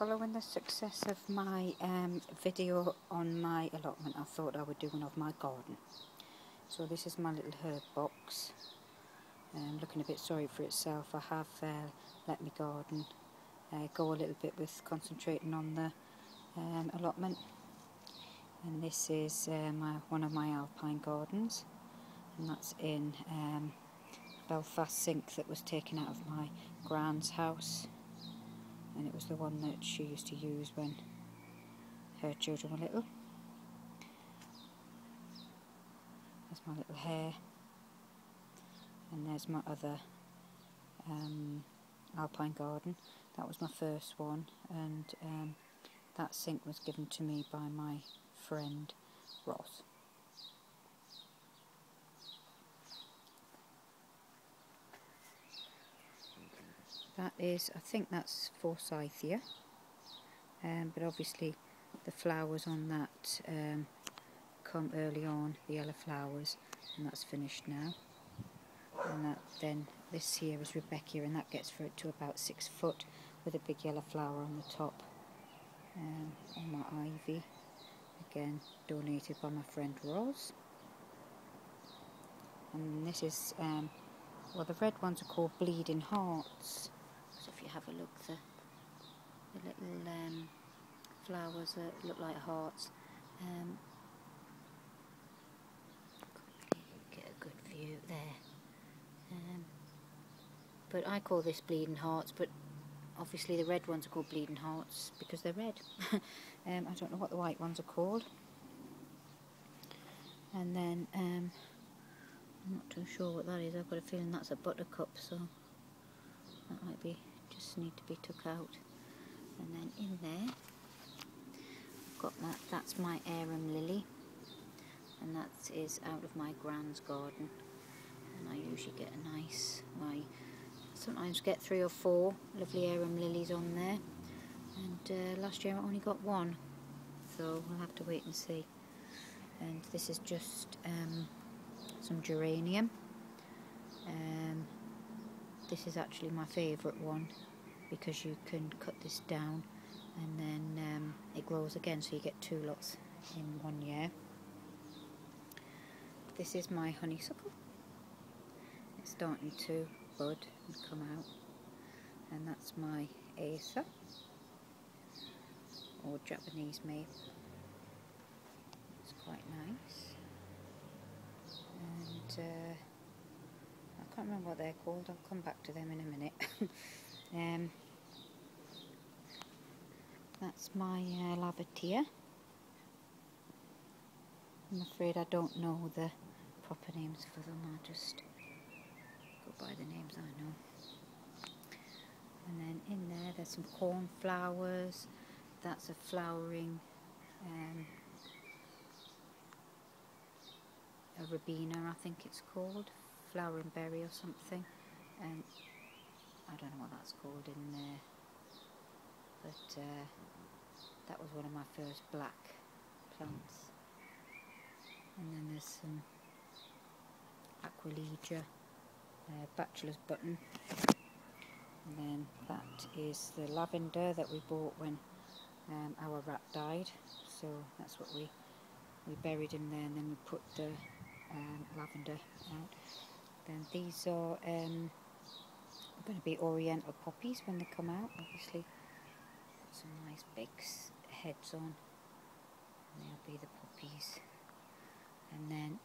Following the success of my video on my allotment, I thought I would do one of my garden. So this is my little herb box. Looking a bit sorry for itself. I have let my garden go a little bit with concentrating on the allotment. And this is one of my alpine gardens, and that's in Belfast sink that was taken out of my grand's house, and it was the one that she used to use when her children were little. There's my little hare, and there's my other alpine garden. That was my first one, and that sink was given to me by my friend Ross. That is, I think that's forsythia, but obviously the flowers on that come early on, the yellow flowers, and that's finished now. And that, then this here is Rebecca, and that gets for it to about 6 foot with a big yellow flower on the top. On my ivy, again donated by my friend Roz. And this is, well, the red ones are called bleeding hearts. So if you have a look, the little flowers that look like hearts. Can't really get a good view there. But I call this bleeding hearts, but obviously the red ones are called bleeding hearts because they're red. I don't know what the white ones are called. And then I'm not too sure what that is. I've got a feeling that's a buttercup, so that might be just need to be took out. And then in there I've got that's my arum lily, and that is out of my grand's garden, and I usually get a nice, sometimes get 3 or 4 lovely arum lilies on there, and last year I only got 1, so we'll have to wait and see. And this is just some geranium. This is actually my favourite one because you can cut this down and then it grows again, so you get 2 lots in 1 year. This is my honeysuckle. It's starting to bud and come out, and that's my Acer, or Japanese maple. It's quite nice, and I can't remember what they're called. I'll come back to them in a minute. That's my lavatea. I'm afraid I don't know the proper names for them. I just go by the names I know. And then in there, there's some cornflowers. That's a flowering a Rabina, I think it's called, flowering berry or something. I don't know what that's called in there, but that was one of my first black plants. And then there's some Aquilegia, bachelor's button, and then that is the lavender that we bought when our rat died, so that's what we buried in there, and then we put the lavender out. Then these are going to be oriental poppies when they come out. Obviously some nice big heads on, and they'll be the poppies. And then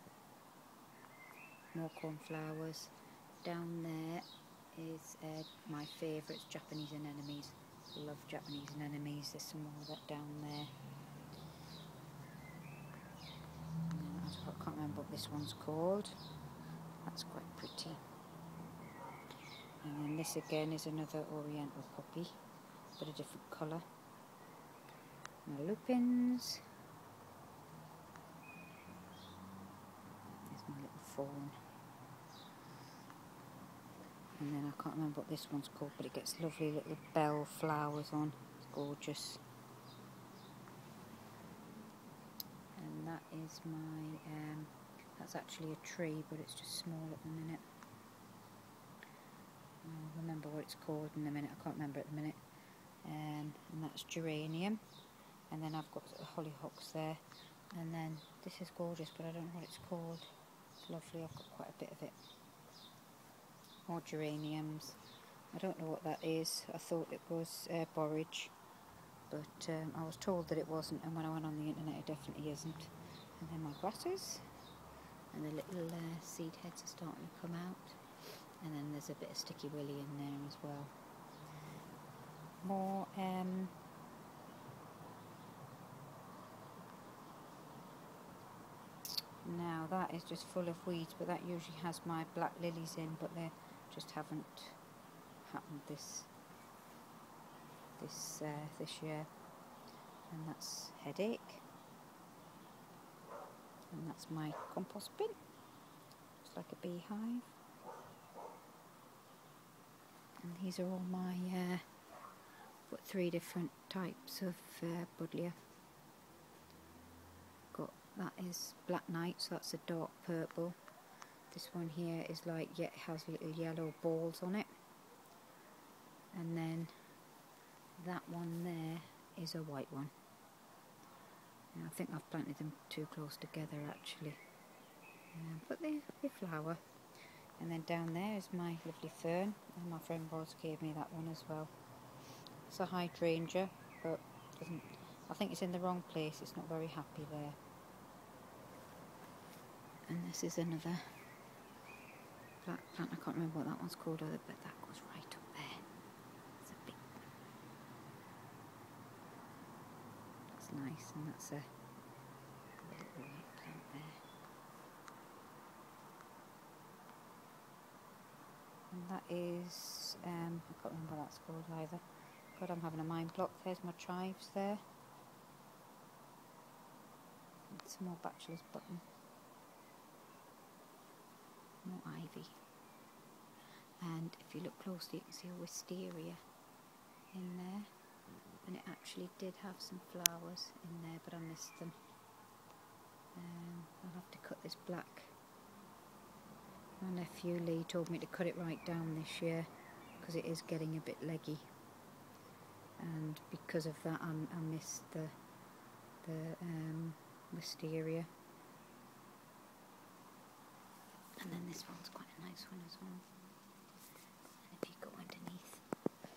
more cornflowers. Down there is my favourites, Japanese anemones. Love Japanese anemones. There's some more of that down there. And I can't remember what this one's called. That's quite pretty. And then this again is another oriental poppy, but a different colour. My lupins. There's my little fawn. And then I can't remember what this one's called, but it gets lovely little bell flowers on. It's gorgeous. And that is my, that's actually a tree, but it's just small at the minute. I'll remember what it's called in a minute. I can't remember at the minute. And that that's geranium, and then I've got hollyhocks there, and then this is gorgeous, but I don't know what it's called. It's lovely, I've got quite a bit of it. More geraniums. I don't know what that is. I thought it was borage, but I was told that it wasn't, and when I went on the internet it definitely isn't. And then my grasses, and the little seed heads are starting to come out, and then there's a bit of sticky willy in there as well. More now that is just full of weeds, but that usually has my black lilies in, but they just haven't happened this year. And that's headache, and that's my compost bin. It's like a beehive, and these are all my got 3 different types of buddleia. Got, that is black night, so that's a dark purple. This one here is like, yeah, it has little yellow balls on it, and then that one there is a white one. And I think I've planted them too close together actually, but they flower. And then down there is my lovely fern, and my friend Roz gave me that one as well. It's a hydrangea, but doesn't, I think it's in the wrong place, it's not very happy there. And this is another black plant, I can't remember what that one's called either, but that goes right up there. It's a big one. That's nice, and that's a little white plant there. And that is, I can't remember what that's called either. God, I'm having a mind block. There's my chives there. And some more bachelor's button. More ivy. And if you look closely, you can see a wisteria in there. And it actually did have some flowers in there, but I missed them. I'll have to cut this black. My nephew Lee told me to cut it right down this year because it is getting a bit leggy, and because of that I missed the wisteria. And then this one's quite a nice one as well. And if you go underneath, I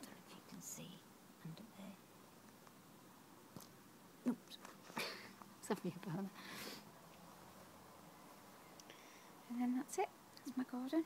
don't know if you can see under there. Oops, sorry about that. And then that's it. That's my garden.